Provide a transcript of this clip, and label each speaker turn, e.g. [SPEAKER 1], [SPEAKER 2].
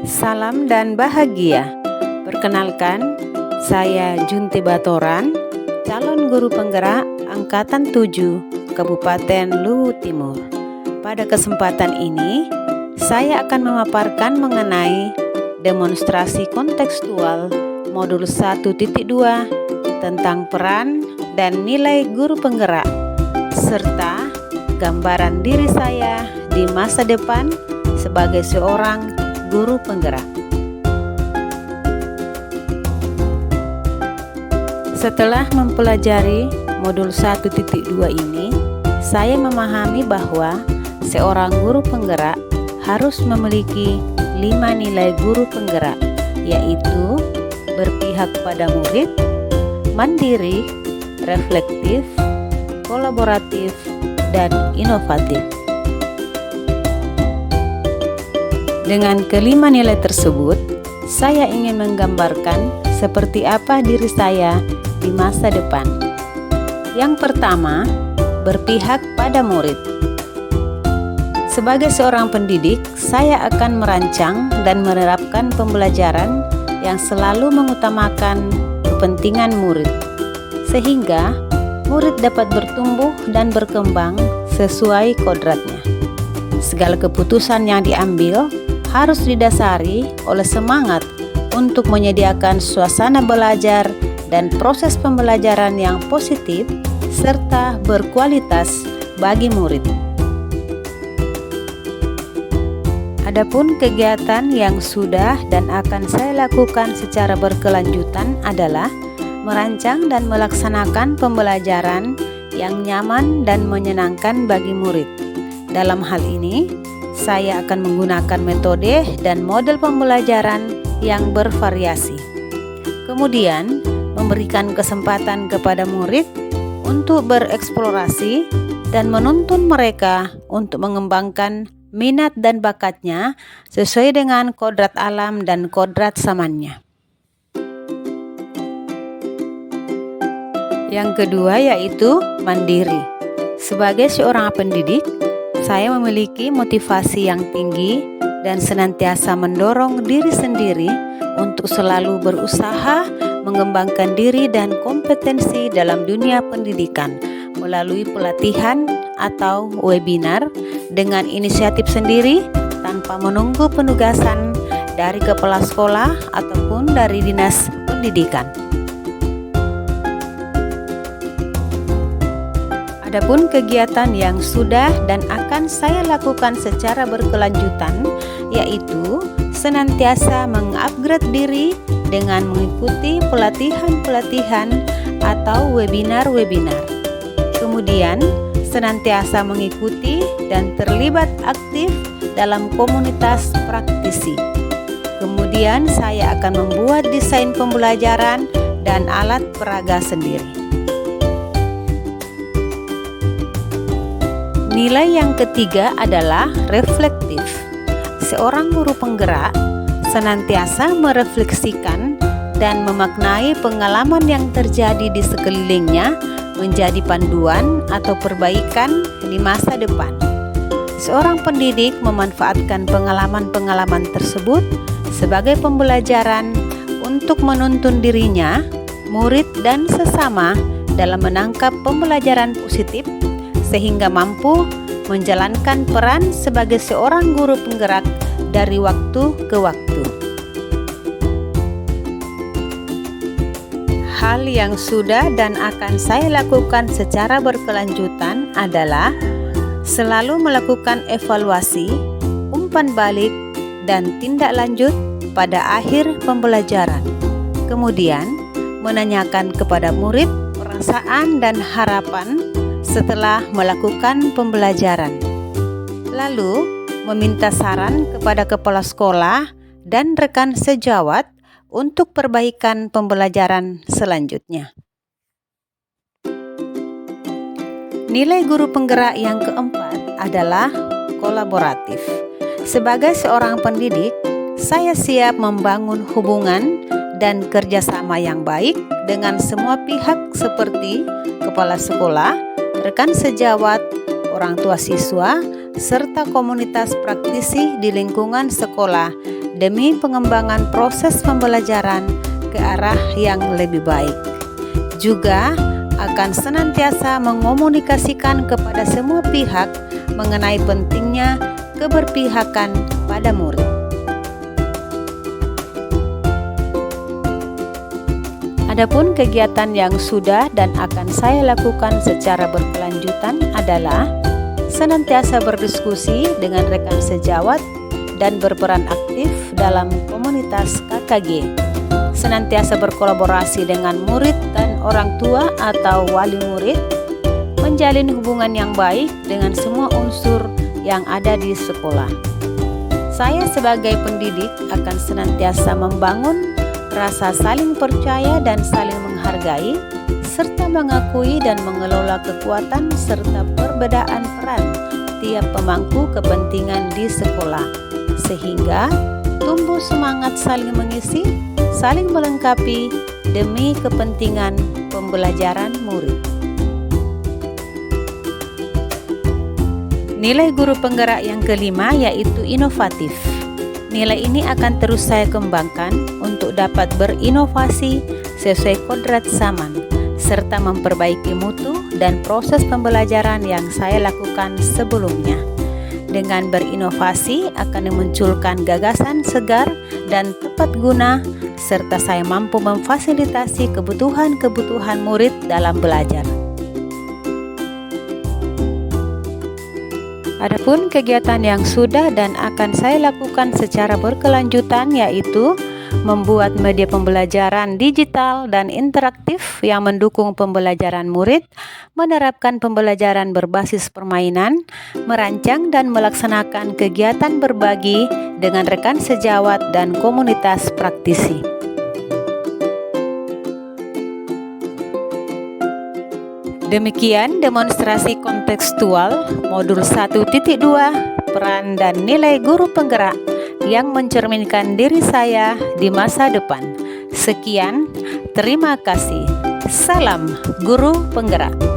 [SPEAKER 1] Salam dan bahagia. Perkenalkan, saya Junti Batoran, calon guru penggerak Angkatan 7, Kabupaten Luwu Timur. Pada kesempatan ini, saya akan memaparkan mengenai demonstrasi kontekstual modul 1.2 tentang peran dan nilai guru penggerak, serta gambaran diri saya di masa depan sebagai seorang guru penggerak. Setelah mempelajari modul 1.2 ini, saya memahami bahwa seorang guru penggerak harus memiliki 5 nilai guru penggerak, yaitu berpihak pada murid, mandiri, reflektif, kolaboratif, dan inovatif. Dengan kelima nilai tersebut, saya ingin menggambarkan seperti apa diri saya di masa depan. Yang pertama, berpihak pada murid. Sebagai seorang pendidik, saya akan merancang dan menerapkan pembelajaran yang selalu mengutamakan kepentingan murid, sehingga murid dapat bertumbuh dan berkembang sesuai kodratnya. Segala keputusan yang diambil harus didasari oleh semangat untuk menyediakan suasana belajar dan proses pembelajaran yang positif serta berkualitas bagi murid. Adapun kegiatan yang sudah dan akan saya lakukan secara berkelanjutan adalah merancang dan melaksanakan pembelajaran yang nyaman dan menyenangkan bagi murid. Dalam hal ini, saya akan menggunakan metode dan model pembelajaran yang bervariasi. Kemudian, memberikan kesempatan kepada murid untuk bereksplorasi dan menuntun mereka untuk mengembangkan minat dan bakatnya sesuai dengan kodrat alam dan kodrat zamannya. Yang kedua yaitu mandiri. Sebagai seorang pendidik, saya memiliki motivasi yang tinggi dan senantiasa mendorong diri sendiri untuk selalu berusaha mengembangkan diri dan kompetensi dalam dunia pendidikan melalui pelatihan atau webinar dengan inisiatif sendiri tanpa menunggu penugasan dari kepala sekolah ataupun dari dinas pendidikan. Adapun kegiatan yang sudah dan akan saya lakukan secara berkelanjutan yaitu senantiasa mengupgrade diri dengan mengikuti pelatihan-pelatihan atau webinar-webinar. Kemudian senantiasa mengikuti dan terlibat aktif dalam komunitas praktisi. Kemudian saya akan membuat desain pembelajaran dan alat peraga sendiri. Nilai yang ketiga adalah reflektif. Seorang guru penggerak senantiasa merefleksikan dan memaknai pengalaman yang terjadi di sekelilingnya menjadi panduan atau perbaikan di masa depan. Seorang pendidik memanfaatkan pengalaman-pengalaman tersebut sebagai pembelajaran untuk menuntun dirinya, murid, dan sesama dalam menangkap pembelajaran positif sehingga mampu menjalankan peran sebagai seorang guru penggerak dari waktu ke waktu. Hal yang sudah dan akan saya lakukan secara berkelanjutan adalah selalu melakukan evaluasi, umpan balik, dan tindak lanjut pada akhir pembelajaran. Kemudian, menanyakan kepada murid perasaan dan harapan setelah melakukan pembelajaran. Lalu, meminta saran kepada kepala sekolah dan rekan sejawat untuk perbaikan pembelajaran selanjutnya. Nilai guru penggerak yang keempat adalah kolaboratif. Sebagai seorang pendidik, saya siap membangun hubungan dan kerjasama yang baik dengan semua pihak seperti kepala sekolah, rekan sejawat, orang tua siswa, serta komunitas praktisi di lingkungan sekolah demi pengembangan proses pembelajaran ke arah yang lebih baik. Juga akan senantiasa mengkomunikasikan kepada semua pihak mengenai pentingnya keberpihakan pada murid. Adapun kegiatan yang sudah dan akan saya lakukan secara berkelanjutan adalah senantiasa berdiskusi dengan rekan sejawat dan berperan aktif dalam komunitas KKG, senantiasa berkolaborasi dengan murid dan orang tua atau wali murid, menjalin hubungan yang baik dengan semua unsur yang ada di sekolah. Saya sebagai pendidik akan senantiasa membangun rasa saling percaya dan saling menghargai, serta mengakui dan mengelola kekuatan serta perbedaan peran tiap pemangku kepentingan di sekolah, sehingga tumbuh semangat saling mengisi, saling melengkapi demi kepentingan pembelajaran murid. Nilai guru penggerak yang kelima yaitu inovatif. Nilai ini akan terus saya kembangkan untuk dapat berinovasi sesuai kodrat zaman, serta memperbaiki mutu dan proses pembelajaran yang saya lakukan sebelumnya. Dengan berinovasi akan memunculkan gagasan segar dan tepat guna, serta saya mampu memfasilitasi kebutuhan-kebutuhan murid dalam belajar. Adapun kegiatan yang sudah dan akan saya lakukan secara berkelanjutan yaitu membuat media pembelajaran digital dan interaktif yang mendukung pembelajaran murid, menerapkan pembelajaran berbasis permainan, merancang dan melaksanakan kegiatan berbagi dengan rekan sejawat dan komunitas praktisi. Demikian demonstrasi kontekstual modul 1.2 peran dan nilai guru penggerak yang mencerminkan diri saya di masa depan. Sekian, terima kasih. Salam Guru Penggerak.